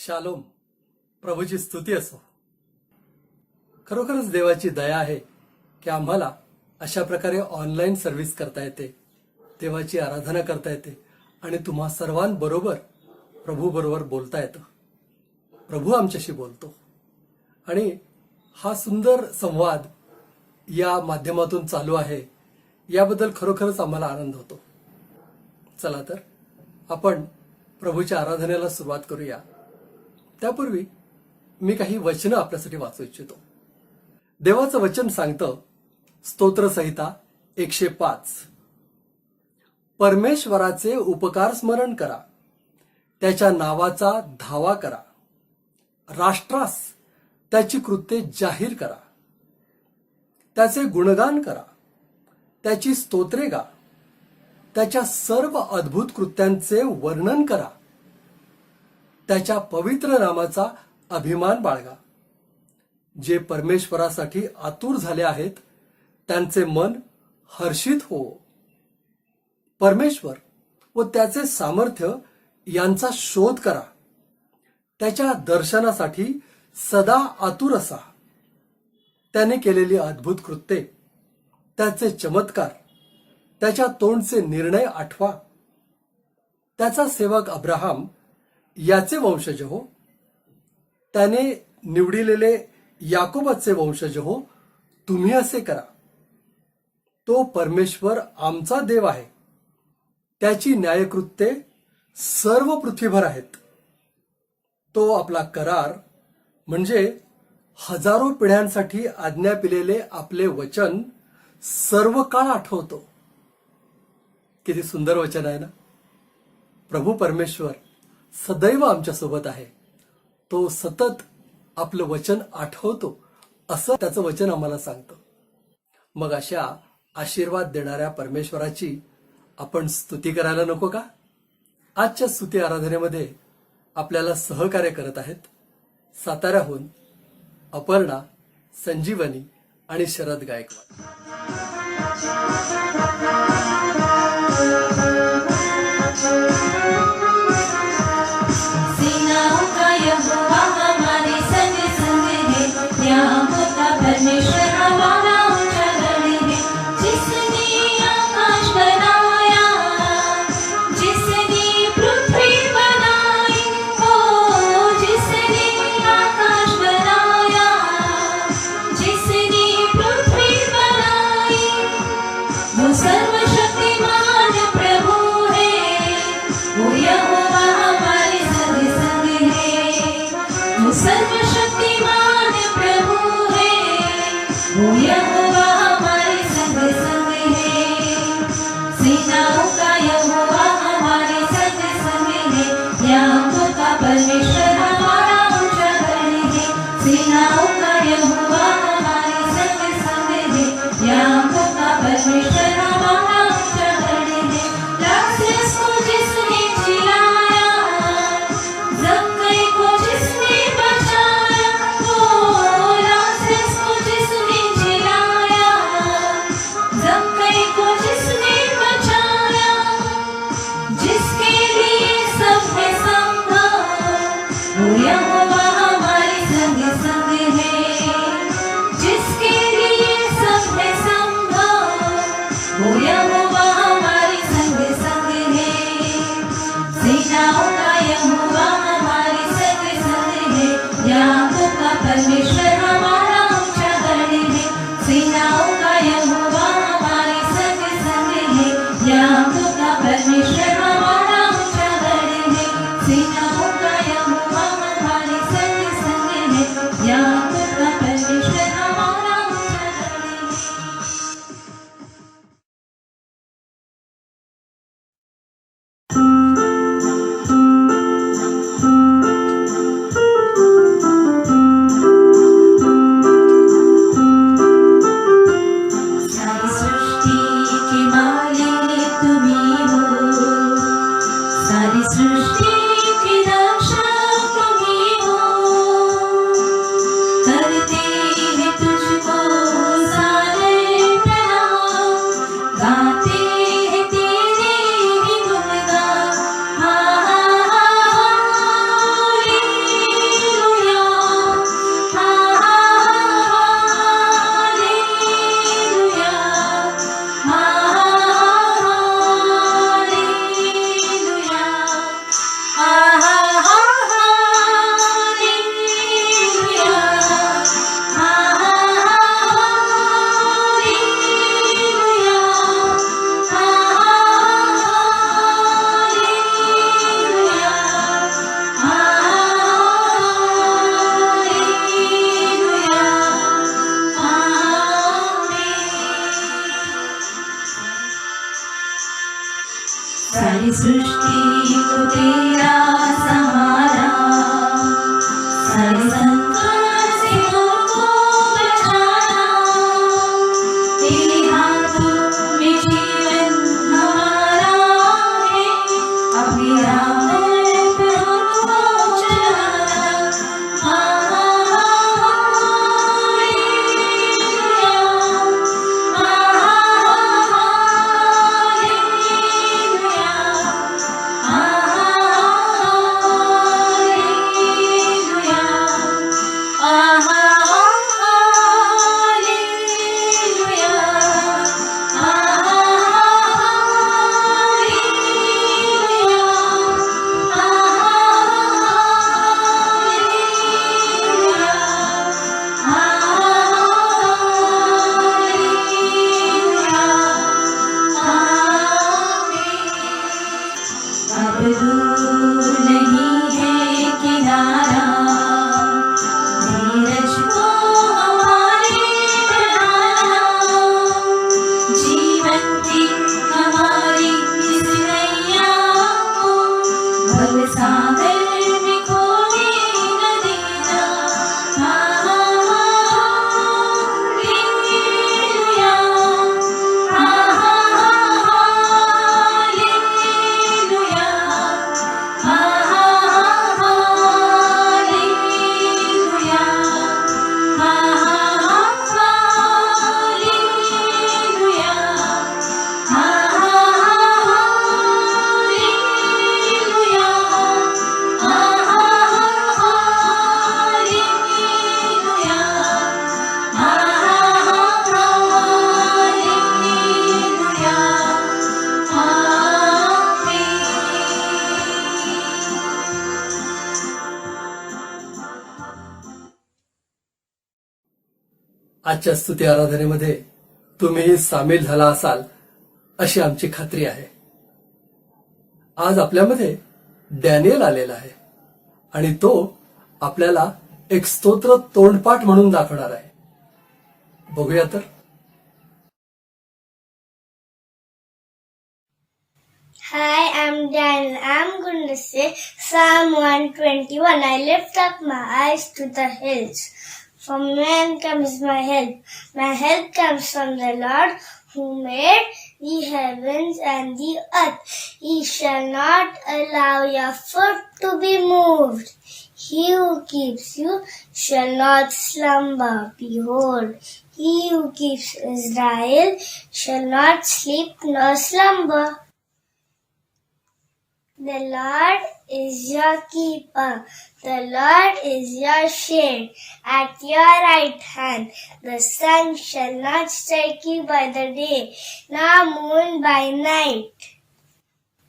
Shalom. प्रभूची स्तुती असो. खरोखरच देवाची दया आहे की आम्हाला अशा प्रकारे ऑनलाईन सर्व्हिस करता येते, देवाची आराधना करता येते आणि तुम्हा सर्वांबरोबर प्रभू बरोबर बोलता येतं. प्रभू आमच्याशी बोलतो आणि हा सुंदर संवाद या माध्यमातून चालू आहे, याबद्दल खरोखरच आम्हाला आनंद होतो. चला तर आपण प्रभूच्या आराधनेला सुरुवात करूया. त्यापूर्वी मी काही वचनं आपल्यासाठी वाचू इच्छितो. देवाचं वचन सांगतं, स्तोत्रसंहिता 105, परमेश्वराचे उपकार स्मरण करा, त्याच्या नावाचा धावा करा, राष्ट्रास त्याची कृत्ये जाहीर करा, त्याचे गुणगान करा, त्याची स्तोत्रे गा, त्याच्या सर्व अद्भुत कृत्यांचे वर्णन करा, त्याच्या पवित्र नामाचा अभिमान बाळगा. जे परमेश्वरासाठी आतुर झाले आहेत त्यांचे मन हर्षित हो. परमेश्वर व त्याचे सामर्थ्य यांचा शोध करा, त्याच्या दर्शनासाठी सदा आतुर असा. त्याने केलेली अद्भुत कृत्ये, त्याचे चमत्कार, त्याच्या तोंडचे निर्णय आठवा. त्याचा सेवक अब्राहम याचे वंशज हो, त्याने निवडिलेले याकोबाचे वंशज हो, तुम्ही असे करा. तो परमेश्वर आमचा देव आहे, त्याची न्यायकृत्ये सर्व पृथ्वीभर आहेत. तो आपला करार म्हणजे हजारो पिढ्यांसाठी आज्ञा पिलेले आपले वचन सर्व काळ आठवतो. किती सुंदर वचन आहे ना. प्रभू परमेश्वर सदैव आमच्या सोबत आहे. तो सतत आपलं वचन आठवतो असं त्याचं वचन आम्हाला सांगतं. मग अशा आशीर्वाद देणाऱ्या परमेश्वराची आपण स्तुती करायला नको का? आजच्या स्तुती आराधनेमध्ये आपल्याला सहकार्य करत आहेत साताऱ्याहून अपर्णा, संजीवनी आणि शरद गायकवाड. परमेश्वर हमारा ऊंचा गढ़ है, जिसने आकाश बनाया, जिसने पृथ्वी बनाई, ओ जिसने आकाश बनाया, जिसने पृथ्वी बनाई, वो सर्व सारी सृष्टि को तेरा सहारा, सारे संकट से हमको बचाना, तेरे हाथों में जीवन हमारा है, अपनी राह पे हमको चलाना। अब दूर नहीं है किनारा, धीरज को हमारे बढ़ाना, जीवन की हमारी इस नैया को भव सागर में खोने न देना। आजच्या स्तुती आराधनेमध्ये तुम्ही सामील झाला असाल अशी आमची खात्री आहे. आज आपल्यामध्ये डॅनियल आलेला आहे आणि तो आपल्याला एक स्तोत्र तोंडपाठ म्हणून दाखवणार आहे. बघूया तर. Hi, I'm Daniel. I'm going to say Psalm 121. I lift up my eyes to the hills. From whence comes my help? My help comes from the Lord who made the heavens and the earth. He shall not allow your foot to be moved. He who keeps you shall not slumber. Behold, he who keeps Israel shall not sleep nor slumber. The Lord is your keeper. The Lord is your shade at your right hand. The sun shall not strike you by the day, nor moon by night.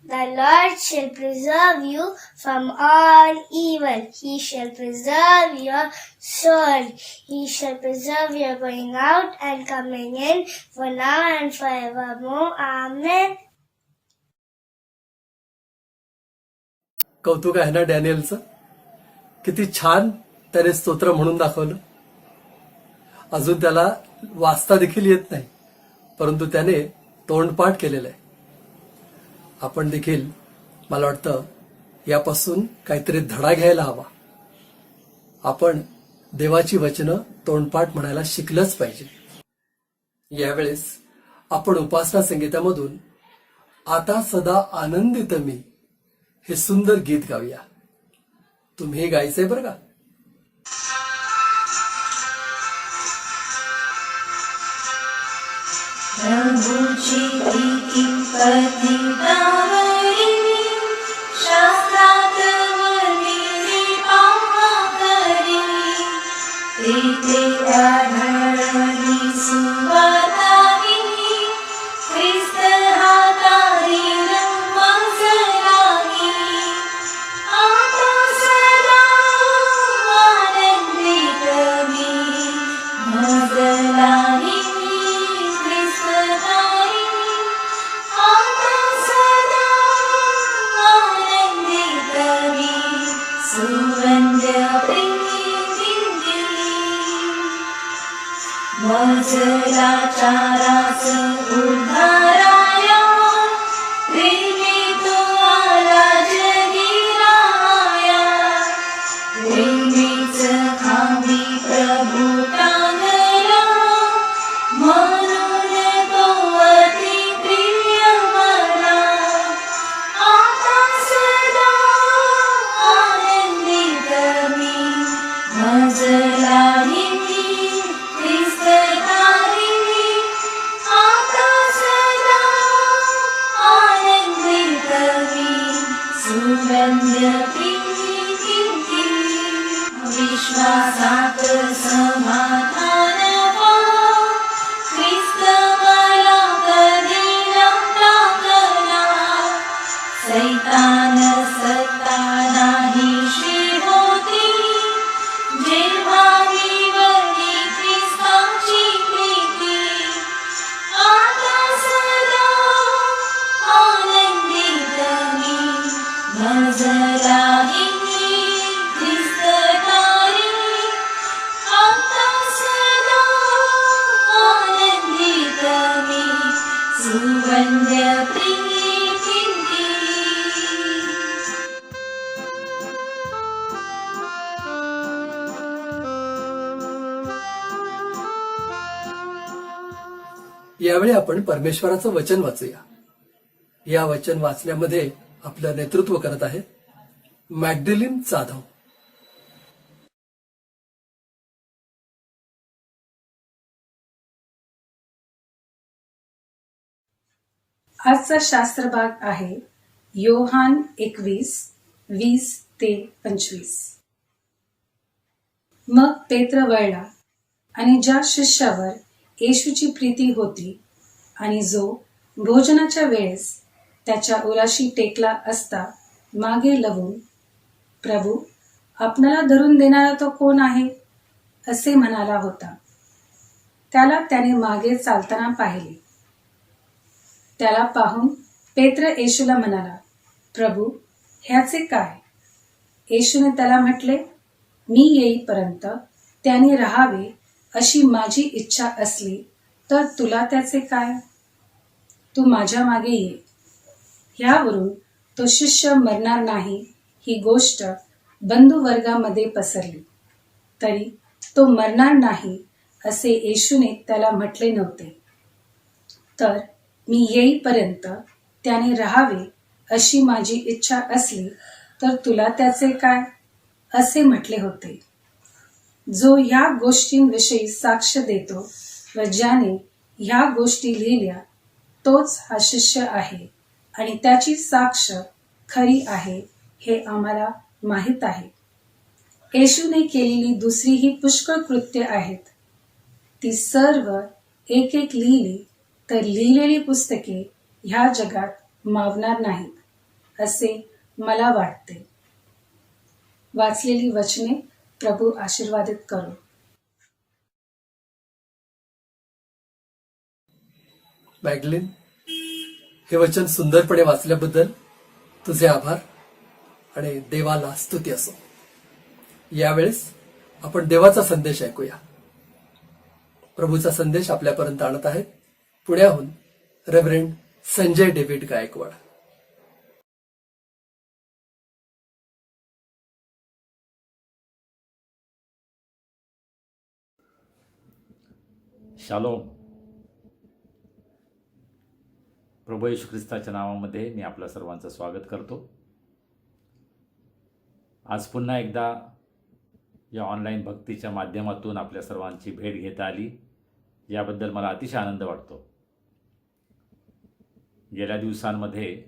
The Lord shall preserve you from all evil. He shall preserve your soul. He shall preserve your going out and coming in, for now and forevermore. Amen. कौतुक आहे ना डॅनियलचं. किती छान त्याने स्तोत्र म्हणून दाखवलं. अजून त्याला वाचता देखील येत नाही, परंतु त्याने तोंडपाठ केलेलं आहे. आपण देखील मला वाटतं यापासून काहीतरी धडा घ्यायला हवा. आपण देवाची वचनं तोंडपाठ म्हणायला शिकलंच पाहिजे. यावेळेस आपण उपासना संगीतामधून आता सदा आनंदित मी हे सुंदर गीत गाऊया. तुम्ही हे गायचंय बरं का. प्रभूची प्रीती पतितावरी, शास्त्रात वर्णिली पाहा करी, तेथे आढळली सुवातारी, ख्रिस्त हातारी मजलाही. आता सदा आनंदित मी मजलाही, मजला चारास उद्धाराया, प्रेमी तो सुवन्द्य प्रीतिन्ति यावेळी आपण परमेश्वराचं वचन वाचूया. या वचन वाचण्यामध्ये आपलं नेतृत्व करत आहे मॅग्डलिन जाधव. आजचा शास्त्र भाग आहे योहान 21:20-25. मग पेत्र वळला आणि ज्या शिष्यावर येशूची प्रीती होती आणि जो भोजनाच्या वेळेस त्याच्या उराशी टेकला असता मागे लवून, प्रभू, आपणाला धरून देणारा तो कोण आहे असे म्हणाला होता. त्याला त्याने मागे चालताना पाहिले. त्याला पाहून पेत्र येशूला म्हणाला, प्रभू, ह्याचे काय? येशूने त्याला म्हटले, मी येईपर्यंत त्याने राहावे अशी माझी इच्छा असली तर तुला त्याचे काय? तू माझ्या मागे ये. ह्यावरून तो शिष्य मरणार नाही ही गोष्ट बंधुवर्गामध्ये पसरली. तरी तो मरणार नाही असे येशूने त्याला म्हटले नव्हते, तर मी येईपर्यंत त्याने राहावे अशी माझी इच्छा असली तर तुला त्याचे काय असे म्हटले होते. जो ह्या गोष्टींविषयी साक्ष देतो व ज्याने ह्या गोष्टी लिहिल्या तोच हा शिष्य आहे आणि त्याची साक्ष खरी आहे हे आम्हाला माहीत आहे. येशूने केलेली दुसरीही पुष्कळ कृत्य आहेत. ती सर्व एक एक लिहिली तर लिहिलेली पुस्तके ह्या जगात मावणार नाहीत असे मला वाटते. वाचलेली वचने प्रभू आशीर्वादित करो. मॅग्डलिन, हे वचन सुंदरपणे वाचल्याबद्दल तुझे आभार आणि देवाला स्तुती असो. यावेळेस आपण देवाचा संदेश ऐकूया. प्रभूचा संदेश आपल्यापर्यंत आणत आहेत पुण्याहून रेव्हरंड संजय डेव्हिड गायकवाड. शालोम. प्रभू येशू ख्रिस्ताच्या नावामध्ये मी आपल्या सर्वांचं स्वागत करतो. आज पुन्हा एकदा या ऑनलाईन भक्तीच्या माध्यमातून आपल्या सर्वांची भेट घेता आली, याबद्दल मला अतिशय आनंद वाटतो. गेल्या दिवसांमध्ये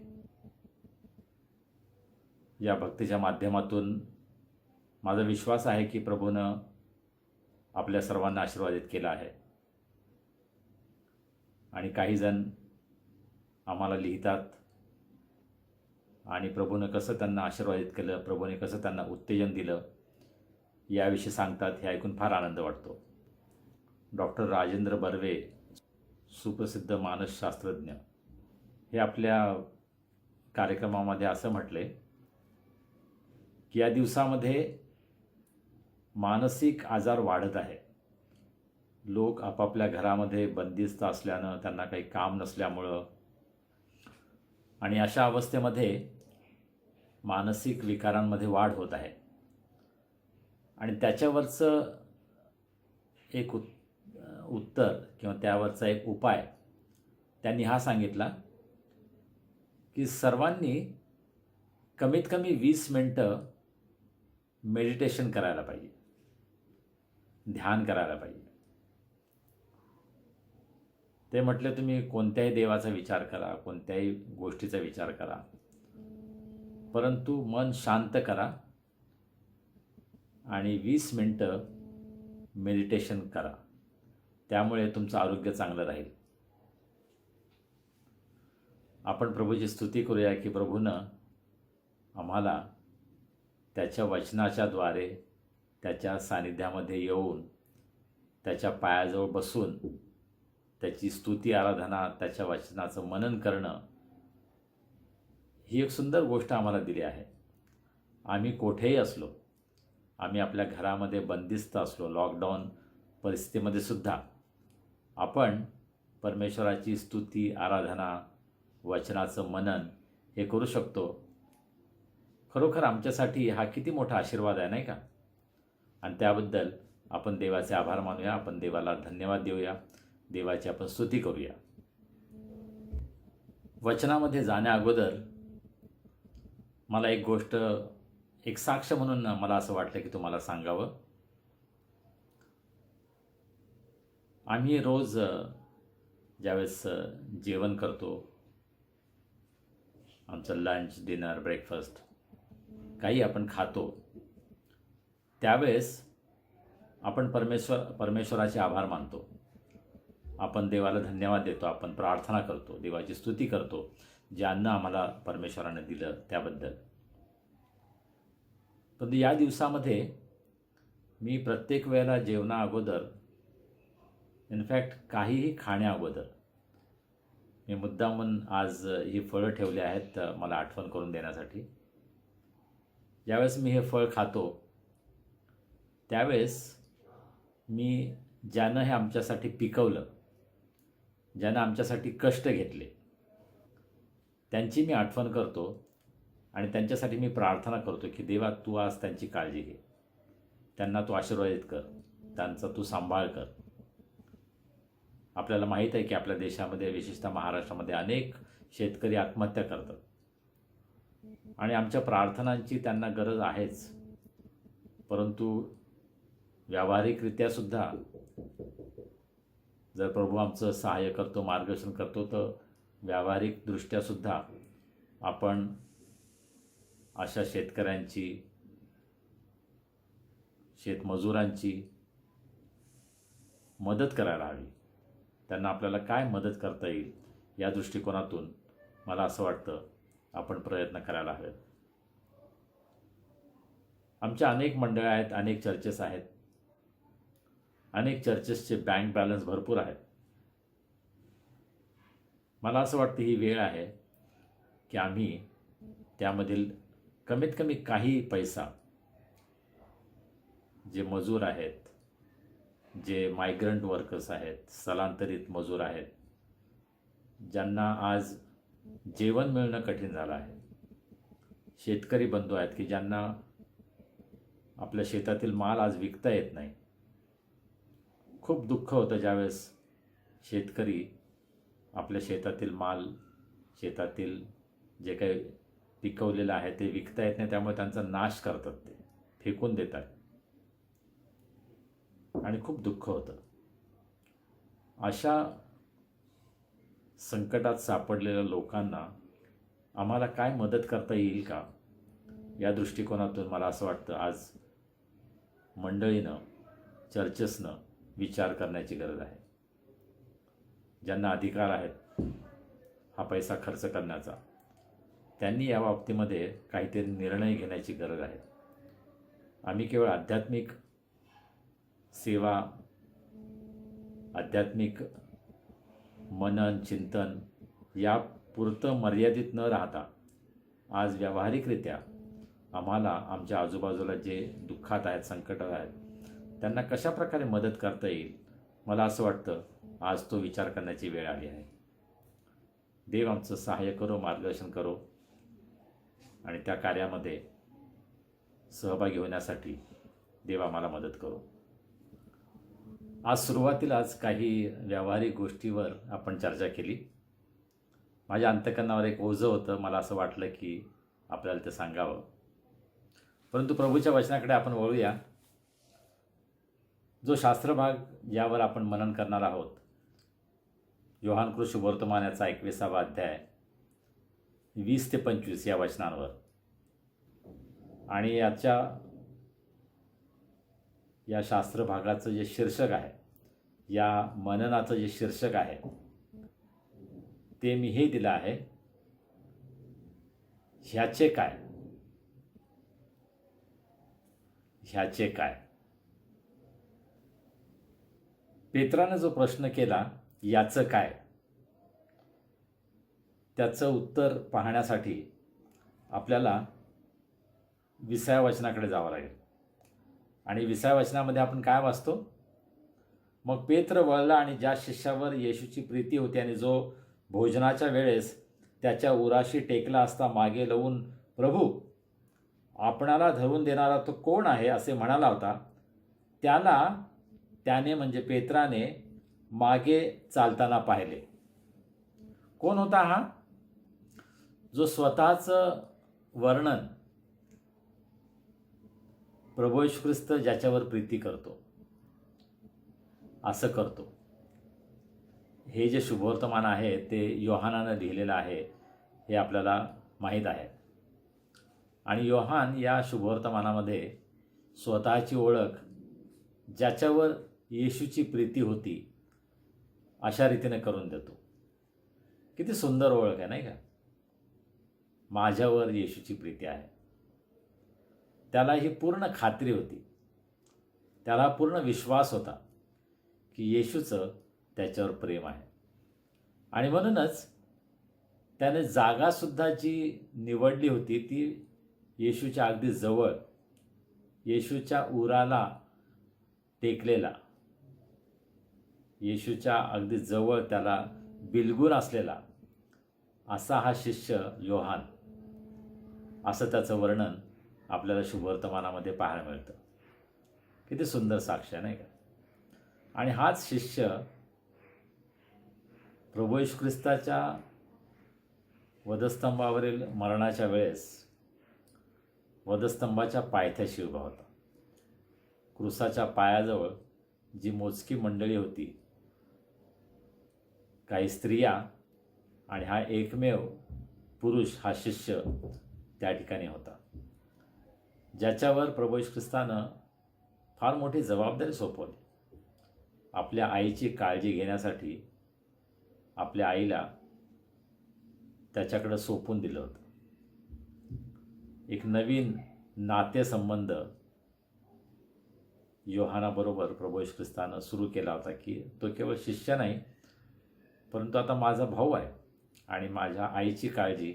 या भक्तीच्या माध्यमातून माझा विश्वास आहे की प्रभूनं आपल्या सर्वांना आशीर्वादित केला आहे. आणि काही जण आम्हाला लिहितात आणि प्रभूनं कसं त्यांना आशीर्वादित केलं, प्रभूने कसं त्यांना उत्तेजन दिलं याविषयी सांगतात. हे ऐकून फार आनंद वाटतो. डॉक्टर राजेंद्र बर्वे, सुप्रसिद्ध मानसशास्त्रज्ञ, हे आपल्या कार्यक्रमामध्ये असं म्हटले की या दिवसामध्ये मानसिक आजार वाढत आहे. लोक आपापल्या घरामध्ये बंदिस्त असल्यानं, त्यांना काही काम नसल्यामुळं आणि अशा अवस्थेमध्ये मानसिक विकारांमध्ये वाढ होत आहे. आणि त्याच्यावरचं एक उत्तर किंवा त्यावरचा एक उपाय त्यांनी हा सांगितला की सर्वांनी कमीत कमी 20 मिनटं मेडिटेशन करायला पाहिजे, ध्यान करायला पाहिजे. ते म्हटले, तुम्ही कोणत्याही देवाचा विचार करा, कोणत्याही गोष्टीचा विचार करा, परंतु मन शांत करा आणि 20 मिनटं मेडिटेशन करा. त्यामुळे तुमचं आरोग्य चांगलं राहील. आपण प्रभूची स्तुती करूया की प्रभूनं आम्हाला त्याच्या वचनाच्या द्वारे त्याच्या सानिध्यामध्ये येऊन त्याच्या पायाजवळ बसून त्याची स्तुती आराधना, त्याच्या वचनाचं मनन करणं ही एक सुंदर गोष्ट आम्हाला दिली आहे. आम्ही कोठेही असलो, आम्ही आपल्या घरामध्ये बंदिस्त असलो, लॉकडाऊन परिस्थितीमध्ये सुद्धा आपण परमेश्वराची स्तुती, आराधना, वचनाचं मनन हे करू शकतो. खरोखर आमच्यासाठी हा किती मोठा आशीर्वाद आहे, नाही का? आणि त्याबद्दल आपण देवाचे आभार मानूया, आपण देवाला धन्यवाद देऊया, देवाची आपण स्तुती करूया. वचनामध्ये जाण्या अगोदर मला एक गोष्ट, एक साक्ष म्हणून मला असं वाटलं की तुम्हाला सांगावं. आम्ही रोज ज्यावेळेस जेवण करतो, आमचं लंच, डिनर, ब्रेकफास्ट काही आपण खातो, त्यावेळेस आपण परमेश्वराचे आभार मानतो, आपण देवाला धन्यवाद देतो, आपण प्रार्थना करतो, देवाची स्तुती करतो, जे अन्न आम्हाला परमेश्वराने दिलं त्याबद्दल. पण या दिवसामध्ये मी प्रत्येक वेळेला जेवणा अगोदर, इनफॅक्ट काहीही खाण्या अगोदर, मी मुद्दामून आज ही फळं ठेवली आहेत मला आठवण करून देण्यासाठी. ज्यावेळेस मी हे फळ खातो त्यावेळेस मी ज्यानं हे आमच्यासाठी पिकवलं, ज्यानं आमच्यासाठी कष्ट घेतले, त्यांची मी आठवण करतो आणि त्यांच्यासाठी मी प्रार्थना करतो की देवा, तू आज त्यांची काळजी घे, त्यांना तू आशीर्वादित कर, त्यांचा तू सांभाळ कर. आपल्याला माहीत आहे की आपल्या देशामध्ये, विशेषतः महाराष्ट्रामध्ये अनेक शेतकरी आत्महत्या करतात आणि आमच्या प्रार्थनांची त्यांना गरज आहेच. परंतु व्यावहारिकरित्या सुद्धा जर प्रभू आमचं सहाय्य करतो, मार्गदर्शन करतो, तर व्यावहारिकदृष्ट्या सुद्धा आपण अशा शेतकऱ्यांची, शेतमजुरांची मदत करायला हवी. त्यांना आपल्याला काय मदत करता येईल या दृष्टिकोनातून मला असं वाटतं आपण प्रयत्न करायला हवेत. आमच्या अनेक मंडळं आहेत, अनेक चर्चेस आहेत, अनेक चर्चेसचे बँक बॅलन्स भरपूर आहेत. मला असं वाटतं ही वेळ आहे की आम्ही त्यामधील कमीत कमी काही पैसा, जे मजूर आहेत, जे मायग्रंट वर्कर्स आहेत, स्थलांतरित मजूर आहेत, ज्यांना आज जेवण मिळणं कठीण झालं आहे, शेतकरी बंधू आहेत की ज्यांना आपल्या शेतातील माल आज विकता येत नाही. खूप दुःख होतं ज्यावेळेस शेतकरी आपल्या शेतातील माल, शेतातील जे काही पिकवलेलं आहे ते विकता येत नाही, त्यामुळे त्यांचा नाश करतात, ते फेकून देतात आणि खूप दुःख होतं. अशा संकटात सापडलेल्या लोकांना आम्हाला काय मदत करता येईल का, या दृष्टिकोनातून मला असं वाटतं आज मंडळीनं, चर्चेसनं विचार करण्याची गरज आहे. ज्यांना अधिकार आहेत हा पैसा खर्च करण्याचा, त्यांनी या बाबतीमध्ये काहीतरी निर्णय घेण्याची गरज आहे. आम्ही केवळ आध्यात्मिक सेवा, आध्यात्मिक मनन, चिंतन यापुरतं मर्यादित न राहता आज व्यावहारिकरित्या आम्हाला आमच्या आजूबाजूला जे दुःखात आहेत, संकटात आहेत, त्यांना कशा प्रकारे मदत करता येईल, मला असं वाटतं आज तो विचार करण्याची वेळ आली आहे. देव आमचं सहाय्य करो, मार्गदर्शन करो आणि त्या कार्यामध्ये सहभागी होण्यासाठी देव आम्हाला मदत करो. आज सुरुवातीलाच काही व्यावहारिक गोष्टीवर आपण चर्चा केली. माझ्या अंतःकरणावर एक ओझं होतं, मला असं वाटलं की आपल्याला ते सांगावं. परंतु प्रभूच्या वचनाकडे आपण वळूया. जो शास्त्रभाग यावर आपण मनन करणार आहोत, योहान कृषी वर्तमान याचा 21वा अध्याय 20 ते 25 या वचनांवर, आणि या शास्त्रभागाचं जे शीर्षक आहे, या मननाचं जे शीर्षक आहे ते मी हे दिलं आहे, ह्याचे काय, ह्याचे काय. पेत्रानं जो प्रश्न केला, याचं काय, त्याचं उत्तर पाहण्यासाठी आपल्याला 20व्या वचनाकडे जावं लागेल. आणि 20व्या वचनामध्ये आपण काय वाचतो? मग पेत्र वळला आणि ज्या शिष्यावर येशूची प्रीती होती आणि जो भोजनाच्या वेळेस त्याच्या उराशी टेकला असता मागे लावून, प्रभू, आपणाला धरून देणारा तो कोण आहे असे म्हणाला होता, त्याने म्हणजे पेत्राने मागे चालताना पाहिले. कोण होता हा? जो स्वतःचं वर्णन प्रभू येशू ख्रिस्त ज्याच्यावर प्रीती करतो असं करतो. हे जे शुभवर्तमान आहे ते योहानानं लिहिलेलं आहे हे आपल्याला माहीत आहे. आणि योहान या शुभवर्तमानामध्ये स्वतःची ओळख ज्याच्यावर येशूची प्रीती होती अशा रीतीने करून देतो. किती सुंदर ओळख आहे नाही का? माझ्यावर येशूची प्रीती आहे. त्याला ही पूर्ण खात्री होती, त्याला पूर्ण विश्वास होता की येशूचं त्याच्यावर प्रेम आहे. आणि म्हणूनच त्याने जागासुद्धा जी निवडली होती ती येशूच्या अगदी जवळ, येशूच्या उराला टेकलेला, येशूच्या अगदी जवळ त्याला बिलगून असलेला असा हा शिष्य योहान, असं त्याचं वर्णन आपल्याला शुभवर्तमानामध्ये पाहायला मिळतं. किती सुंदर साक्ष आहे नाही का? आणि हाच शिष्य प्रभू येशू ख्रिस्ताच्या वधस्तंभावरील मरणाच्या वेळेस वधस्तंभाच्या पायथ्याशी उभा होता. क्रूसाच्या पायाजवळ जी मोजकी मंडळी होती, काही स्त्रिया आणि हा एकमेव पुरुष, हा शिष्य त्या ठिकाणी होता, ज्याच्यावर प्रभू येशू ख्रिस्तानं फार मोठी जबाबदारी सोपवली. आपल्या आईची काळजी घेण्यासाठी आपल्या आईला त्याच्याकडं सोपून दिलं होतं. एक नवीन नातेसंबंध योहानाबरोबर प्रभू येशू ख्रिस्तानं सुरू केला होता की तो केवळ शिष्य नाही, परंतु आता माझा भाऊ आहे आणि माझ्या आईची काळजी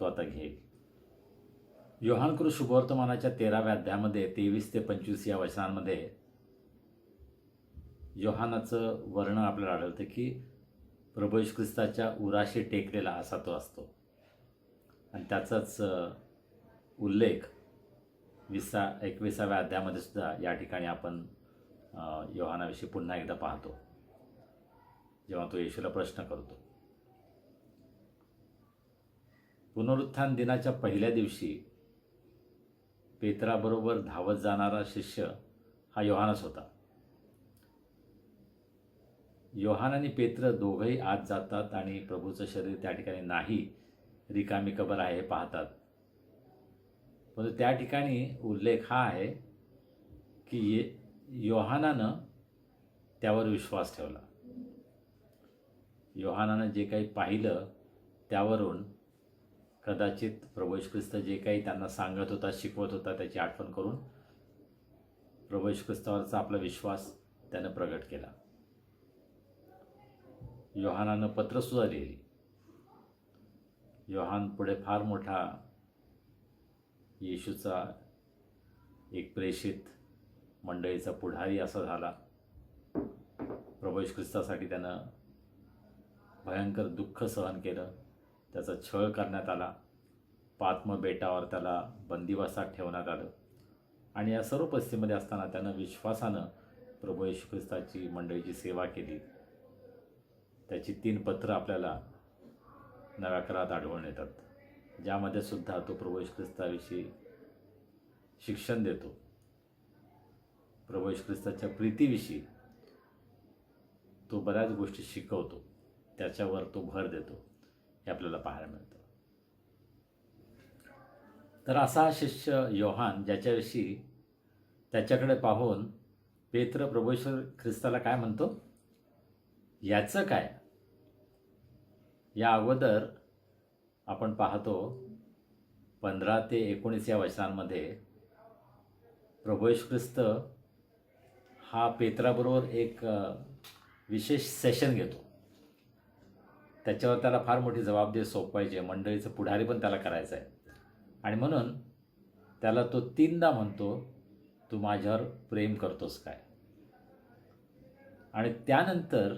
तो आता घेईल. योहान कृत शुभवर्तमानाच्या 13व्या अध्यायामध्ये 23 ते 25 या वचनांमध्ये योहानाचं वर्णन आपल्याला आढळतं की प्रभू येशू ख्रिस्ताच्या उराशी टेकलेला असा तो असतो. आणि त्याचाच उल्लेख 21व्या अध्यायामध्ये सुद्धा या ठिकाणी आपण योहानाविषयी पुन्हा एकदा पाहतो, जेव्हा तो येशूला प्रश्न करतो. पुनरुत्थान दिनाच्या पहिल्या दिवशी पेत्राबरोबर धावत जाणारा शिष्य हा योहानच होता. योहान आणि पेत्र दोघंही आत जातात आणि प्रभूचं शरीर त्या ठिकाणी नाही, रिकामी कबर आहे हे पाहतात. परंतु त्या ठिकाणी उल्लेख हा आहे की योहानानं त्यावर विश्वास ठेवला. योहानानं जे काही पाहिलं त्यावरून कदाचित प्रभू येशू ख्रिस्त जे काही त्यांना सांगत होता, शिकवत होता, त्याची आठवण करून प्रभू येशू ख्रिस्तावरचा आपला विश्वास त्यानं प्रगट केला. योहानानं पत्रसुद्धा लिहिली. योहान पुढे फार मोठा येशूचा एक प्रेषित, मंडळीचा पुढारी असा झाला. प्रभू येशू ख्रिस्तासाठी त्यानं भयंकर दुःख सहन केलं, त्याचा छळ करण्यात आला, पात्म बेटावर त्याला बंदिवासात ठेवण्यात आलं. आणि या सर्व परिस्थितीमध्ये असताना त्यानं विश्वासानं प्रभू येशू ख्रिस्ताची मंडळीची सेवा केली. त्याची 3 पत्र आपल्याला नव्या करारात आढळून येतात, ज्यामध्ये सुद्धा तो प्रभू येशू ख्रिस्ताविषयी शिक्षण देतो, प्रभू येशू ख्रिस्ताच्या प्रीतीविषयी तो बऱ्याच गोष्टी शिकवतो, त्याच्यावर तो भर देतो, हे आपल्याला पाहायला मिळतं. तर असा शिष्य योहान, ज्याच्याविषयी त्याच्याकडे पाहून पेत्र प्रभू येशू ख्रिस्ताला काय म्हणतो, याचं काय? या अगोदर आपण पाहतो 15 ते 19 या वचनांमध्ये प्रभू येशू ख्रिस्त हा पेत्राबरोबर एक विशेष सेशन घेतो. त्याच्यावर त्याला फार मोठी जबाबदारी सोपवायची आहे, मंडळीचं पुढारी पण त्याला करायचं आहे. आणि म्हणून त्याला तो 3दा म्हणतो, तू माझ्यावर प्रेम करतोस काय? आणि त्यानंतर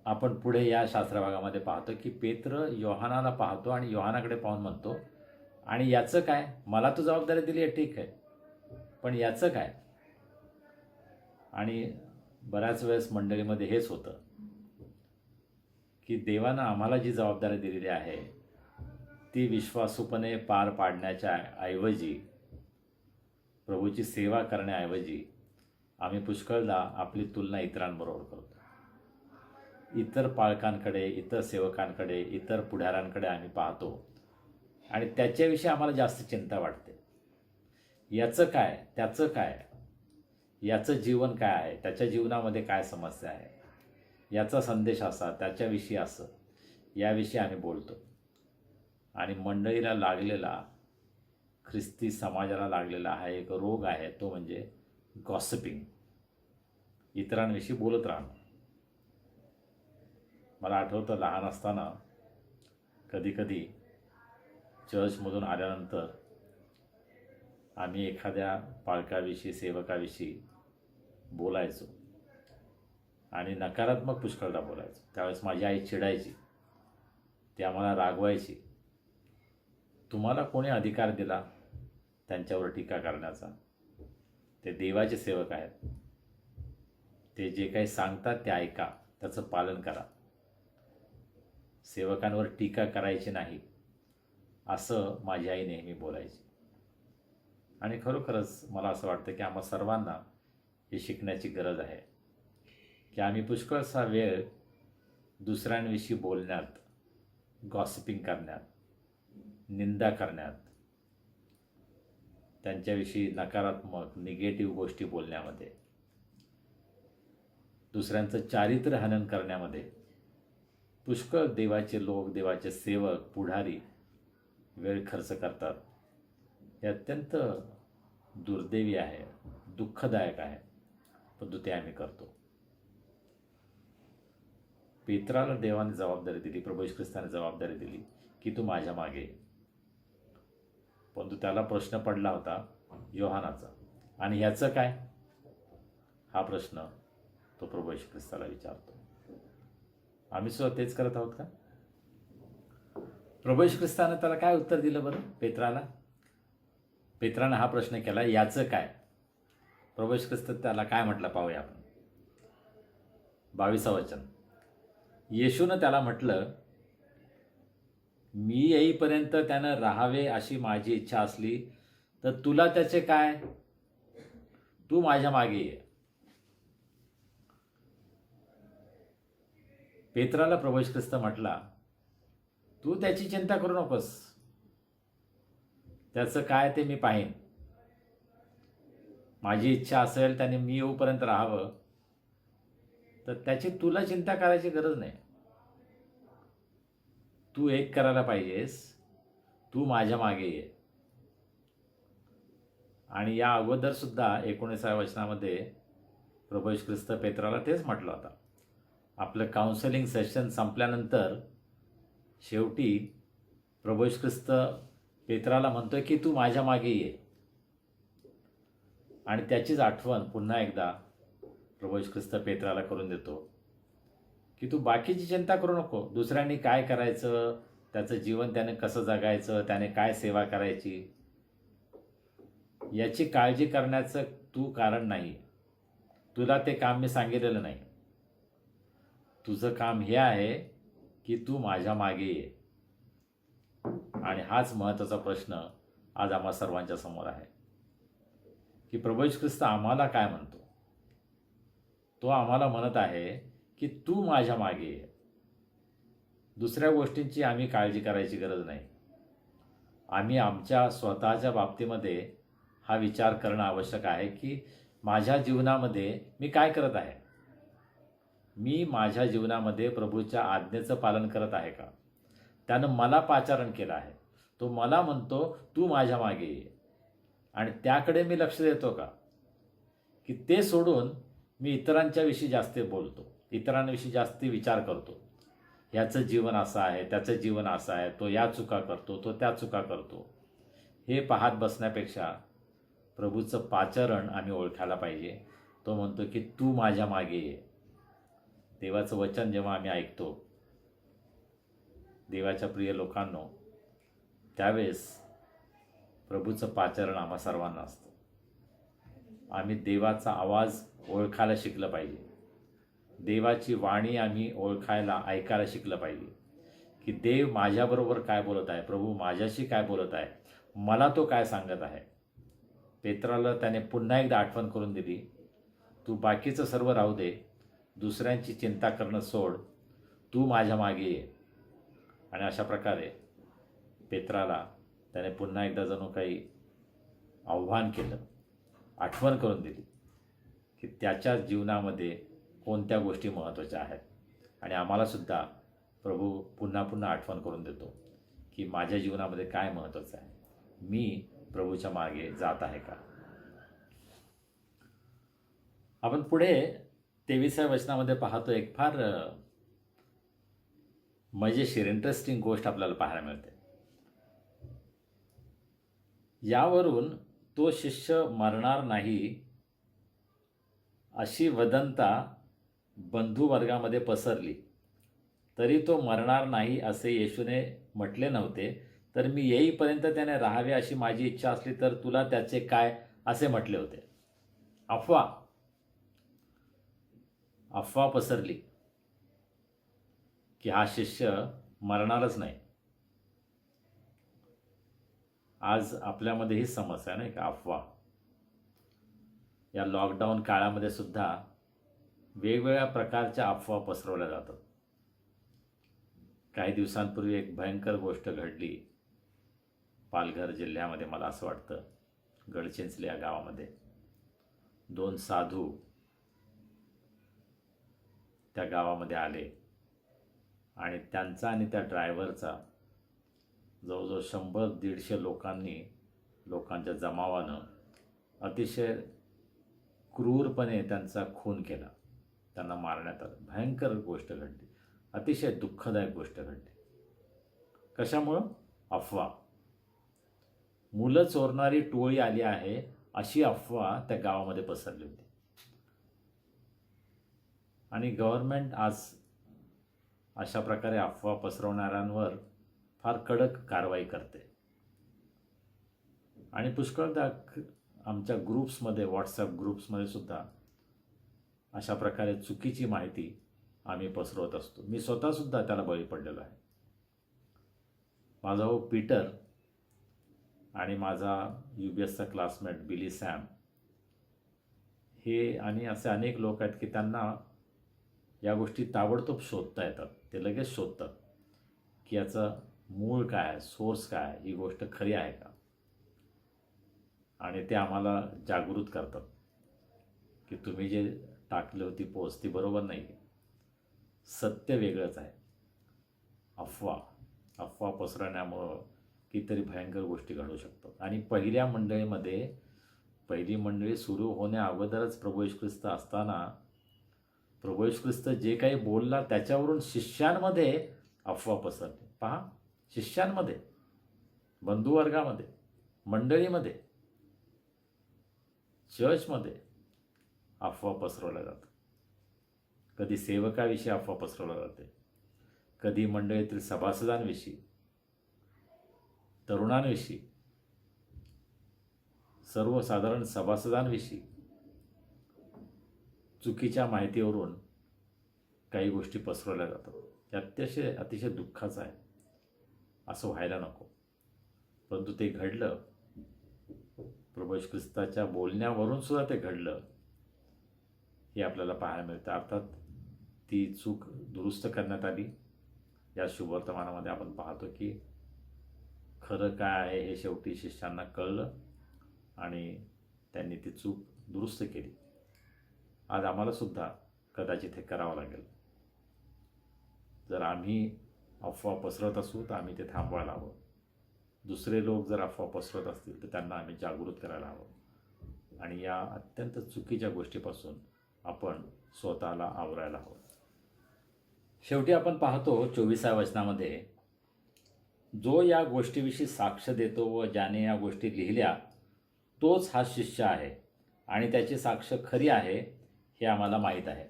आपण पुढे या शास्त्रभागामध्ये पाहतो की पेत्र योहानाला पाहतो आणि योहानाकडे पाहून म्हणतो, आणि याचं काय? मला तू जबाबदारी दिली आहे, ठीक आहे, पण याचं काय? आणि बऱ्याच वेळेस मंडळीमध्ये हेच होतं की देवानं आम्हाला जी जबाबदारी दिलेली आहे ती विश्वासूपणे पार पाडण्याच्या ऐवजी, प्रभूची सेवा करण्याऐवजी आम्ही पुष्कळदा आपली तुलना इतरांबरोबर करतो. इतर पालकांकडे, इतर सेवकांकडे, इतर पुढाऱ्यांकडे आम्ही पाहतो आणि त्याच्याविषयी आम्हाला जास्त चिंता वाटते. याचं काय? त्याचं काय? याचं जीवन काय आहे? त्याच्या जीवनामध्ये काय समस्या आहे? याचा संदेश असा, त्याच्याविषयी असं, याविषयी आम्ही बोलतो. आणि मंडळीला लागलेला, ख्रिस्ती समाजाला लागलेला हा एक रोग आहे, तो म्हणजे गॉसिपिंग, इतरांविषयी बोलत राहणं. मला आठवतं लहान असताना कधीकधी चर्चमधून आल्यानंतर आम्ही एखाद्या पालकाविषयी, सेवकाविषयी बोलायचो आणि नकारात्मक पुष्कळदा बोलायचो. त्यावेळेस माझी आई चिडायची, ती आम्हाला रागवायची. तुम्हाला कोणी अधिकार दिला त्यांच्यावर टीका करण्याचा? ते देवाचे सेवक आहेत, ते जे काही सांगतात ते ऐका, त्याचं पालन करा. सेवकांवर टीका करायची नाही, असं माझी आई नेहमी बोलायची. आणि खरोखरच मला असं वाटतं की आम्हा सर्वांना हे शिकण्याची गरज आहे की आम्ही पुष्कळसा वेळ दुसऱ्यांविषयी बोलण्यात, गॉसिपिंग करण्यात, निंदा करण्यात, त्यांच्याविषयी नकारात्मक, निगेटिव्ह गोष्टी बोलण्यामध्ये, दुसऱ्यांचं चारित्र्य हनन करण्यामध्ये पुष्कळ देवाचे लोक, देवाचे सेवक, पुढारी वेळ खर्च करतात. हे अत्यंत दुर्दैवी आहे, दुःखदायक आहे, परंतु ते आम्ही करतो. पेत्राला देवाने जबाबदारी दिली, प्रभू येशू ख्रिस्ताने जबाबदारी दिली की तू माझ्या मागे ये. परंतु त्याला प्रश्न पडला होता योहानाचा, आणि ह्याचं काय? हा प्रश्न तो प्रभू येशू ख्रिस्ताला विचारतो. आम्ही सुद्धा तेच करत आहोत का? प्रभू येशू ख्रिस्तानं त्याला काय उत्तर दिलं बरं पेत्राला? पेत्रानं हा प्रश्न केला, याचं काय? प्रभू येशू ख्रिस्त त्याला काय म्हटलं पाहूया आपण. 22 वचन. येशूनं त्याला म्हटलं, मी येईपर्यंत त्यानं राहावे अशी माझी इच्छा असली तर तुला त्याचे काय? तू माझ्या मागे ये. पेत्राला प्रभू येशू ख्रिस्त म्हटला, तू त्याची चिंता करू नकोस, त्याचं काय ते मी पाहीन. माझी इच्छा असेल त्याने मी येऊपर्यंत राहावं, तर त्याची तुला चिंता करायची गरज नाही. तू एक करायला पाहिजेस, तू माझ्या मागे ये. आणि या अगोदर सुद्धा 19व्या वचनामध्ये प्रभू येशू ख्रिस्त पेत्राला तेच म्हटलं होतं. आपलं काउन्सिलिंग सेशन संपल्यानंतर शेवटी प्रभू येशू ख्रिस्त पेत्राला म्हणतोय की तू माझ्या मागे ये. आणि त्याचीच आठवण पुन्हा एकदा प्रभू येशू ख्रिस्त पेत्राला करून देतो की तू बाकीची चिंता करू नको. दुसऱ्यांनी काय करायचं, त्याचं जीवन त्याने कसं जगायचं, त्याने काय सेवा करायची, याची काळजी करण्याचं तू कारण नाही. तुला ते काम मी सांगितलेलं नाही. तुझं काम हे आहे की तू माझ्या मागे ये. आणि हाच महत्त्वाचा प्रश्न आज आम्हा सर्वांच्या समोर आहे की प्रभू येशू ख्रिस्त आम्हाला काय म्हणतो. तो आम्हाला म्हणत आहे की तू माझ्या मागे ये. दुसऱ्या गोष्टींची आम्ही काळजी करायची गरज नाही. आम्ही आमच्या स्वतःच्या बाबतीमध्ये हा विचार करणं आवश्यक आहे की माझ्या जीवनामध्ये मी काय करत आहे. मी माझ्या जीवनामध्ये प्रभूच्या आज्ञेचं पालन करत आहे का? त्यानं मला पाचारण केलं आहे. तो मला म्हणतो तू माझ्या मागे ये, आणि त्याकडे मी लक्ष देतो का? की ते सोडून मी इतरांच्या विषयी जास्त बोलतो, इतरांविषयी जास्ती विचार करतो. ह्याचं जीवन असं आहे, त्याचं जीवन असं आहे, तो या चुका करतो, तो त्या चुका करतो. हे पाहत बसण्यापेक्षा प्रभूचं पाचारण आम्ही ओळखायला पाहिजे तो म्हणतो की तू माझ्या मागे ये. देवाचं वचन जेव्हा आम्ही ऐकतो, देवाच्या प्रिय लोकांनो, त्यावेळेस प्रभूचं पाचारण आम्हा सर्वांना असतं. आम्ही देवाचा आवाज ओळखायला शिकलं पाहिजे. देवाची वाणी आम्ही ओळखायला, ऐकायला शिकलं पाहिजे की देव माझ्याबरोबर काय बोलत आहे, प्रभू माझ्याशी काय बोलत आहे, मला तो काय सांगत आहे. पेत्राला त्याने पुन्हा एकदा आठवण करून दिली, तू बाकीचं सर्व राहू दे, दुसऱ्यांची चिंता करणं सोड, तू माझ्या मागे ये. आणि अशा प्रकारे पेत्राला त्याने पुन्हा एकदा जणू काही आव्हान केलं, आठवण करून दिली की त्याच्या जीवनामध्ये कोणत्या गोष्टी महत्त्वाच्या आहेत. आणि आम्हालासुद्धा प्रभू पुन्हा पुन्हा आठवण करून देतो की माझ्या जीवनामध्ये काय महत्त्वाचं आहे, मी प्रभूच्या मागे जात आहे का. आपण पुढे 23व्या वचनामध्ये पाहतो, एक फार मजेशीर इंटरेस्टिंग गोष्ट आपल्याला पाहायला मिळते. यावरून तो शिष्य मरणार नाही अशी वदंता बंधुवर्गामध्ये पसरली. तरी तो मरणार नाही असे येशूने म्हटले नव्हते, तर मी येईपर्यंत त्याने राहावे अशी माझी इच्छा असली तर तुला त्याचे काय, असे म्हटले होते. अफवा पसरली की हा शिष्य मरणारच नाही. आज आपल्यामध्ये ही समस्या नाही का, अफवा. या लॉकडाऊन काळामध्ये सुद्धा वेगवेगळ्या प्रकारच्या अफवा पसरवल्या जातात. काही दिवसांपूर्वी एक भयंकर गोष्ट घडली पालघर जिल्ह्यामध्ये, मला असं वाटतं गडचिंचले या गावामध्ये. 2 साधू त्या गावामध्ये आले आणि त्यांचा आणि त्या ड्रायव्हरचा जवळजवळ 100-150 लोकांच्या जमावानं अतिशय क्रूरपणे त्यांचा खून केला, त्यांना मारण्यात आलं. भयंकर गोष्ट घडली, अतिशय दुःखदायक गोष्ट घडली. कशामुळं? अफवा. मुलं चोरणारी टोळी आली आहे अशी अफवा त्या गावामध्ये पसरली होती. आणि गव्हर्नमेंट आज अशा प्रकारे अफवा पसरवणाऱ्यांवर फार कडक कारवाई करते. आणि पुष्कळदा आमच्या ग्रुप्समध्ये, व्हॉट्सॲप ग्रुप्समध्ये सुद्धा अशा प्रकारे चुकीची माहिती आम्ही पसरवत असतो. मी स्वतःसुद्धा त्याला बळी पडलेलो आहे. माझा भाऊ पीटर आणि माझा UBSचा क्लासमेट बिली सॅम हे आणि असे अनेक लोक आहेत की त्यांना या गोष्टी ताबडतोब शोधता येतात. ते लगेच शोधतात की याचं मूळ काय आहे, सोर्स काय आहे, ही गोष्ट खरी आहे का. आणि ते आम्हाला जागृत करतात की तुम्ही जे टाकली होती पोस्ट ती बरोबर नाही आहे, सत्य वेगळंच आहे. अफवा पसरवण्यामुळं कितीतरी भयंकर गोष्टी घडू शकतात. आणि पहिली मंडळी सुरू होण्या अगोदरच प्रभू येशू ख्रिस्त असताना प्रभू येशू ख्रिस्त जे काही बोलला त्याच्यावरून शिष्यांमध्ये अफवा पसरली. पहा, शिष्यांमध्ये, बंधुवर्गामध्ये, मंडळीमध्ये, चर्चमध्ये अफवा पसरवल्या जातात. कधी सेवकाविषयी अफवा पसरवल्या जाते, कधी मंडळीतील सभासदांविषयी, तरुणांविषयी, सर्वसाधारण सभासदांविषयी चुकीच्या माहितीवरून काही गोष्टी पसरवल्या जातात. हे अतिशय दुःखाचं आहे. असं व्हायला नको. परंतु ते घडलं, प्रभू येशू ख्रिस्ताच्या बोलण्यावरून सुद्धा ते घडलं, हे आपल्याला पाहायला मिळतं. अर्थात ती चूक दुरुस्त करण्यात आली. या शुभवर्तमानामध्ये आपण पाहतो की खरं काय आहे हे शेवटी शिष्यांना कळलं आणि त्यांनी ती चूक दुरुस्त केली. आज आम्हालासुद्धा कदाचित हे करावं लागेल. जर आम्ही अफवा पसरत असू तर आम्ही ते थांबवायला हवं. दुसरे लोक जर अफवा पसरत असतील तर त्यांना आम्ही जागृत करायला हवं. आणि या अत्यंत चुकीच्या गोष्टीपासून आपण स्वतःला आवरायला हवं. शेवटी आपण पाहतो 24व्या वचनामध्ये, जो या गोष्टीविषयी साक्ष देतो व ज्याने या गोष्टी लिहिल्या तोच हा शिष्य आहे आणि त्याची साक्ष खरी आहे हे आम्हाला माहीत आहे.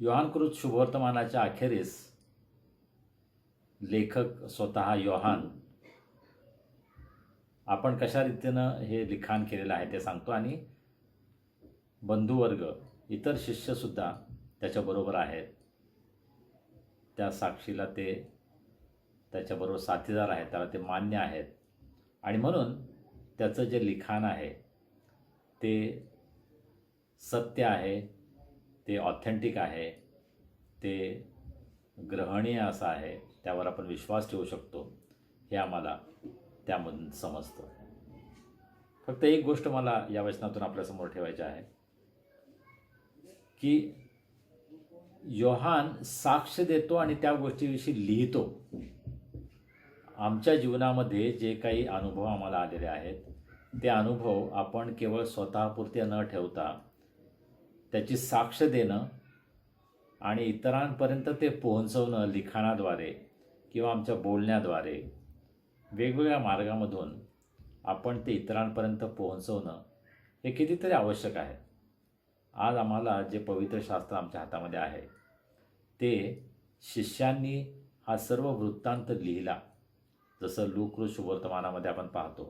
योहानकृत शुभवर्तमानाच्या अखेरीस लेखक स्वतः योहान आपण कशा रीतीनं हे लिखाण केलेलं आहे ते सांगतो आणि बंधुवर्ग इतर शिष्यसुद्धा त्याच्याबरोबर आहेत. त्या साक्षीला ते त्याच्याबरोबर साथीदार आहेत, त्याला ते मान्य आहेत आणि म्हणून त्याचं जे लिखाण आहे ते सत्य आहे, ते ऑथेंटिक आहे, ते ग्रहणीय असं आहे, त्यावर आपण विश्वास ठेवू शकतो हे आम्हाला त्यामधून समजतं. फक्त एक गोष्ट मला या वचनातून आपल्यासमोर ठेवायची आहे की योहान साक्ष देतो आणि त्या गोष्टीविषयी लिहितो. आमच्या जीवनामध्ये जे काही अनुभव आम्हाला आलेले आहेत ते अनुभव आपण केवळ स्वतःपुरते न ठेवता त्याची साक्ष देणं आणि इतरांपर्यंत ते पोहोचवणं लिखाणाद्वारे किंवा आमच्या बोलण्याद्वारे वेगवेगळ्या मार्गामधून आपण ते इतरांपर्यंत पोहोचवणं हे कितीतरी आवश्यक आहे. आज आम्हाला जे पवित्र शास्त्र आमच्या हातामध्ये आहे ते शिष्यांनी हा सर्व वृत्तांत लिहिला. जसं लूक शुभवर्तमानामध्ये आपण पाहतो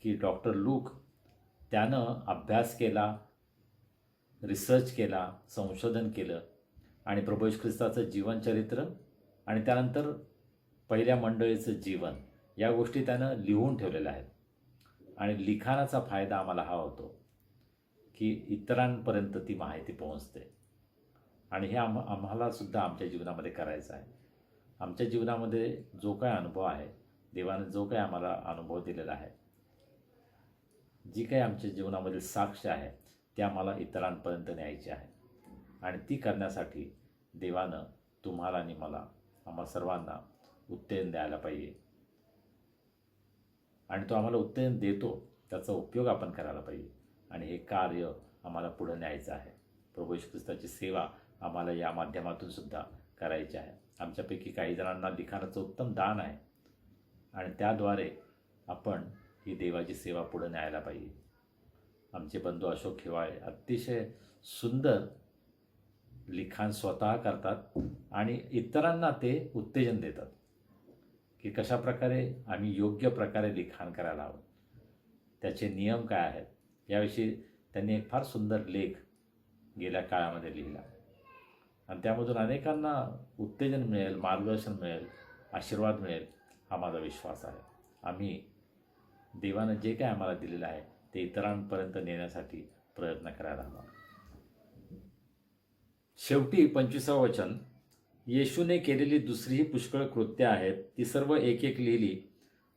की डॉक्टर लूक त्यानं अभ्यास केला, रिसर्च केला, संशोधन केलं आणि प्रभू येशू ख्रिस्ताचं जीवनचरित्र आणि त्यानंतर पहिल्या मंडळीचं जीवन या गोष्टी त्यानं लिहून ठेवलेल्या आहेत. आणि लिखाणाचा फायदा आम्हाला हा होतो की इतरांपर्यंत ती माहिती पोहोचते आणि हे आम्हालासुद्धा आमच्या जीवनामध्ये करायचं आहे. आमच्या जीवनामध्ये जो काय अनुभव आहे, देवाने जो काही आम्हाला अनुभव दिलेला आहे, जी काही आमच्या जीवनामधील साक्ष आहे ती आम्हाला इतरांपर्यंत न्यायची आहे आणि ती करण्यासाठी देवानं तुम्हाला आणि मला आम्हा सर्वांना उत्तेजन द्यायला पाहिजे आणि तो आम्हाला उत्तेजन देतो त्याचा उपयोग आपण करायला पाहिजे आणि हे कार्य आम्हाला पुढे न्यायचं आहे. प्रभू येशू ख्रिस्ताची सेवा आम्हाला या माध्यमातून सुद्धा करायची आहे. आमच्यापैकी काही जणांना लिखाणाचं उत्तम दान आहे आणि त्याद्वारे आपण ही देवाची सेवा पुढे न्यायला पाहिजे. आमचे बंधू अशोक हिवाळे अतिशय सुंदर लिखाण स्वतः करतात आणि इतरांना ते उत्तेजन देतात की कशाप्रकारे आम्ही योग्य प्रकारे लिखाण करायला हवं, त्याचे नियम काय आहेत याविषयी त्यांनी एक फार सुंदर लेख गेल्या काळामध्ये लिहिला आणि त्यामधून अनेकांना उत्तेजन मिळेल, मार्गदर्शन मिळेल, आशीर्वाद मिळेल हा माझा विश्वास आहे. आम्ही देवानं जे काय आम्हाला दिलेलं आहे ते इतरांपर्यंत नेण्यासाठी प्रयत्न करायला हवा. शेवटी 25वं वचन, येशूने केलेली दुसरीही पुष्कळ कृत्य आहेत, ती सर्व एक एक लिहिली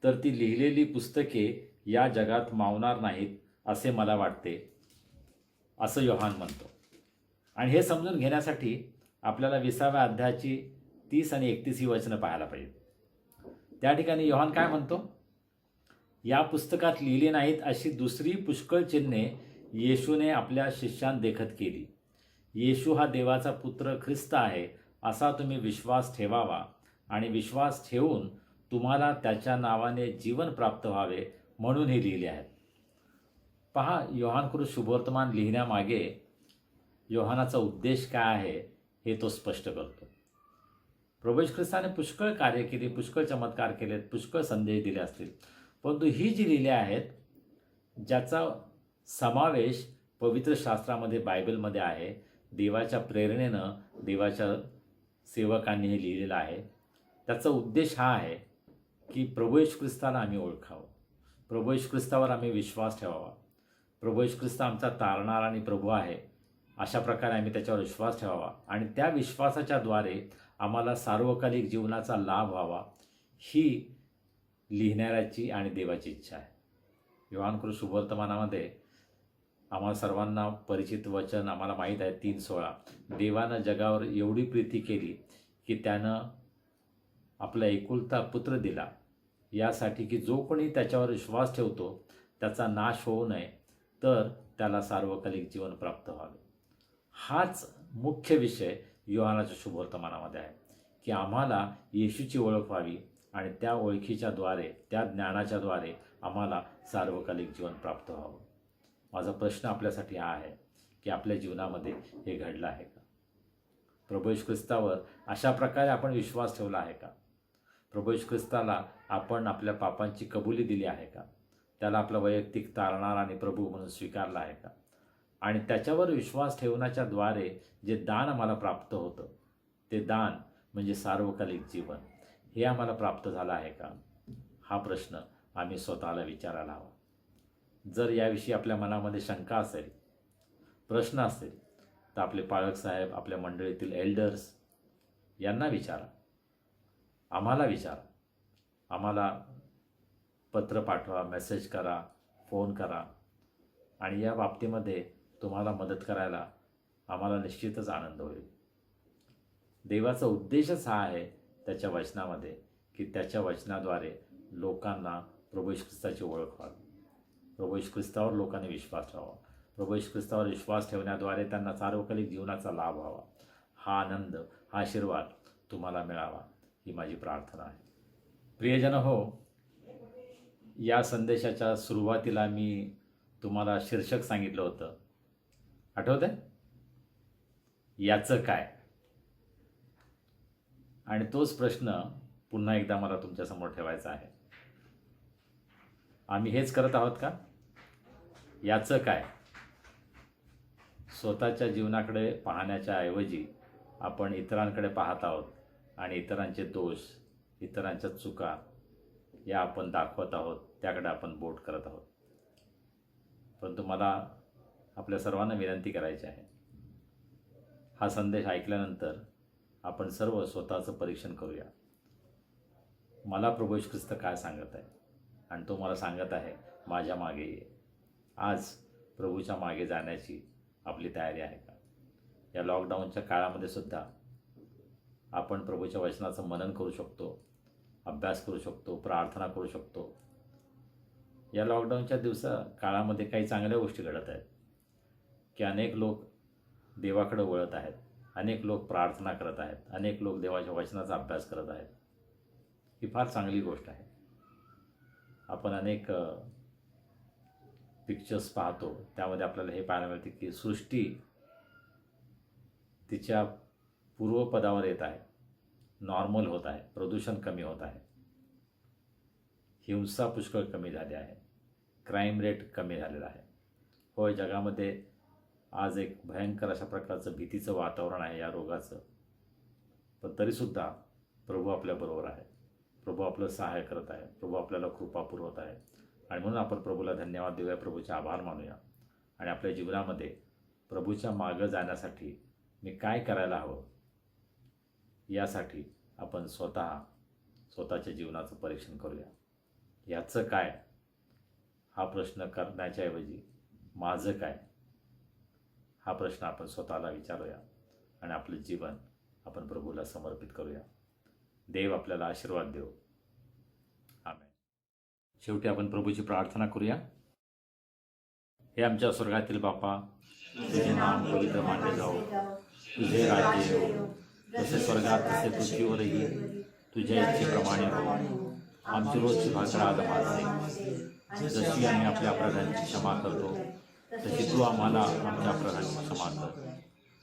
तर ती लिहिलेली पुस्तके या जगात मावणार नाहीत असे मला वाटते, असं योहान म्हणतो. आणि हे समजून घेण्यासाठी आपल्याला 20व्या अध्यायाची 30 आणि 31 ही वचनं पाहायला पाहिजे. त्या ठिकाणी योहान काय म्हणतो, या पुस्तकात लिहिली नाहीत अशी दुसरी पुष्कळ चिन्हे येशूने आपल्या शिष्यांदेखत केली. येशू हा देवाचा पुत्र ख्रिस्त आहे असा तुम्ही विश्वास ठेवावा आणि विश्वास ठेवून तुम्हाला त्याच्या नावाने जीवन प्राप्त व्हावे म्हणून हे लिहिले आहेत. पहा, योहानकृत शुभवर्तमान लिहिण्यामागे योहानाचा उद्देश काय आहे हे तो स्पष्ट करतो. प्रभू येशू ख्रिस्ताने पुष्कळ कार्य केली, पुष्कळ चमत्कार केलेत, पुष्कळ संदेश दिले असतील, परंतु ही जी लिहिले आहेत ज्याचा समावेश पवित्र शास्त्रामध्ये बायबलमध्ये आहे, देवाच्या प्रेरणेनं देवाच्या सेवकांनी हे लिहिलेलं आहे, त्याचा उद्देश हा आहे की प्रभू येशू ख्रिस्ताला आम्ही ओळखावं, प्रभू येशू ख्रिस्तावर आम्ही विश्वास ठेवावा, प्रभू येशू ख्रिस्त आमचा तारणारा आणि प्रभू आहे अशा प्रकारे आम्ही त्याच्यावर विश्वास ठेवावा आणि त्या विश्वासाच्या द्वारे आम्हाला सार्वकालिक जीवनाचा लाभ व्हावा ही लिहिणाऱ्याची आणि देवाची इच्छा आहे. योहानकृत शुभवर्तमानामध्ये आम्हाला सर्वांना परिचित वचन आम्हाला माहीत आहे 3:16, देवानं जगावर एवढी प्रीती केली की त्यानं आपला एकुलता पुत्र दिला यासाठी की जो कोणी त्याच्यावर विश्वास ठेवतो त्याचा नाश होऊ नये तर त्याला सार्वकालिक जीवन प्राप्त व्हावे. हाच मुख्य विषय योहानाच्या शुभवर्तमानामध्ये आहे की आम्हाला येशूची ओळख व्हावी आणि त्या ओळखीच्या द्वारे, त्या ज्ञानाच्या द्वारे आम्हाला सार्वकालिक जीवन प्राप्त व्हावं. माझा प्रश्न आपल्यासाठी हा आहे की आपल्या जीवनामध्ये हे घडलं आहे का? प्रभू येशू ख्रिस्तावर अशा प्रकारे आपण विश्वास ठेवला आहे का? प्रभू येशू ख्रिस्ताला आपण आपल्या पापांची कबुली दिली आहे का? त्याला आपला वैयक्तिक तारणार आणि प्रभू म्हणून स्वीकारला आहे का? आणि त्याच्यावर विश्वास ठेवण्याच्या द्वारे जे दान आम्हाला प्राप्त होतं, ते दान म्हणजे सार्वकालिक जीवन, हे आम्हाला प्राप्त झालं आहे का? हा प्रश्न आम्ही स्वतःला विचारायला हवा. जर याविषयी आपल्या मनामध्ये शंका असेल, प्रश्न असेल, तर आपले पालक साहेब, आपल्या मंडळीतील एल्डर्स यांना विचारा, आम्हाला विचारा. आम्हाला पत्र पाठवा, मेसेज करा, फोन करा, आणि या बाबतीमध्ये तुम्हाला मदत करायला आम्हाला निश्चितच आनंद होईल. देवाचा उद्देशच हा आहे त्याच्या वचनामध्ये की त्याच्या वचनाद्वारे लोकांना प्रभू येशू ख्रिस्ताची ओळख व्हावी, प्रभू येशू ख्रिस्तावर लोकांनी विश्वास ठेवावा, प्रभू येशू ख्रिस्तावर विश्वास ठेवण्याद्वारे त्यांना सार्वकालिक जीवनाचा लाभ व्हावा. हा आनंद, हा आशीर्वाद तुम्हाला मिळावा, ही माझी प्रार्थना आहे. प्रियजन हो, या संदेशाच्या सुरुवातीला मी तुम्हाला शीर्षक सांगितलं होतं, आठवतंय? याचं काय? आणि तोच प्रश्न पुन्हा एकदा मला तुमच्यासमोर ठेवायचा आहे. आम्ही हेच करत आहोत का? याचं काय? स्वतःच्या जीवनाकडे पाहण्याच्या ऐवजी आपण इतरांकडे पाहत आहोत आणि इतरांचे दोष, इतरांच्या चुका या आपण दाखवत आहोत, त्याकडे आपण बोट करत आहोत. परंतु मला आपल्या सर्वांना विनंती करायची आहे, हा संदेश ऐकल्यानंतर आपण सर्व स्वतःचं परीक्षण करूया. मला प्रभू येशू ख्रिस्त काय सांगत आहे? आणि तो मला सांगत आहे, माझ्या मागे ये. आज प्रभूच्या मागे जाण्याची आपली तयारी आहे का? या लॉकडाऊनच्या काळामध्ये सुद्धा आपण प्रभूच्या वचनाचं मनन करू शकतो, अभ्यास करू शकतो, प्रार्थना करू शकतो. या लॉकडाऊनच्या काळामध्ये काही चांगल्या गोष्टी घडत आहेत की अनेक लोक देवाकडे वळत आहेत, अनेक लोक प्रार्थना करत आहेत, अनेक लोक देवाच्या वचनाचा अभ्यास करत आहेत. ही फार चांगली गोष्ट आहे. आपण अनेक पिक्चर्स पाहतो, त्यामध्ये आपल्याला हे पाहायला मिळते की सृष्टी तिच्या पूर्वपदावर येत आहे, नॉर्मल होत आहे, प्रदूषण कमी होत आहे, हिंसा पुष्कळ कमी झाली आहे, क्राईम रेट कमी झालेला आहे. होय, जगामध्ये आज एक भयंकर अशा प्रकारचं भीतीचं वातावरण आहे या रोगाचं, पण तरीसुद्धा प्रभू आपल्याबरोबर आहे, प्रभू आपलं सहाय्य करत आहे, प्रभू आपल्याला कृपा पुरवत आहे. आणि म्हणून आपण प्रभूला धन्यवाद देऊया, प्रभूचे आभार मानूया. आणि आपल्या जीवनामध्ये प्रभूच्या मागं जाण्यासाठी मी काय करायला हवं, यासाठी आपण स्वतःच्या जीवनाचं परीक्षण करूया. याचं काय हा प्रश्न करण्याच्याऐवजी माझं काय हा प्रश्न आपण स्वतःला विचारूया आणि आपलं जीवन आपण प्रभूला समर्पित करूया. देव आपल्याला आशीर्वाद देव. आमेन. शेवटी आपण प्रभूची प्रार्थना करूया. हे आमच्या स्वर्गातील बापा, तुझे नाम पवित्र मानले जाओ, तुझे राज्य येवो, जसे स्वर्गात तसे पृथ्वीवरही तुझ्या इच्छेप्रमाणे हो. आमची रोजची भाकर आज आम्हाला दे. जशी आम्ही आपल्या अपराधांची क्षमा करतो, तशी तू आम्हाला आमच्या अपराधांची क्षमा कर.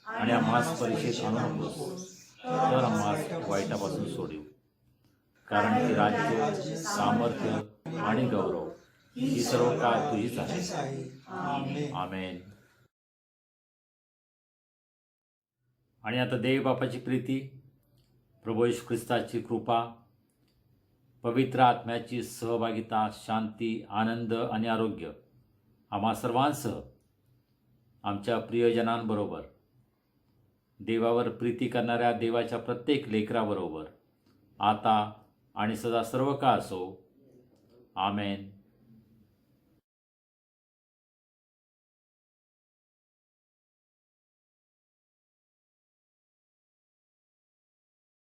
आणि आम्हास परीक्षेत आणू नकोस, तर आम्हास वाईटापासून सोडीव. कारण की राज्य, सामर्थ्य आणि गौरव ही सर्व काळ तुझीच आहे. आमेन. आणि आता देव बापाची प्रीती, प्रभू येशू ख्रिस्ताची कृपा, पवित्र आत्म्याची सहभागिता, शांती, आनंद आणि आरोग्य आम्हा सर्वांसह आमच्या प्रियजनांबरोबर, देवावर प्रीती करणाऱ्या देवाच्या प्रत्येक लेकराबरोबर आता आणि सदा सर्व काळ असो. आमेन.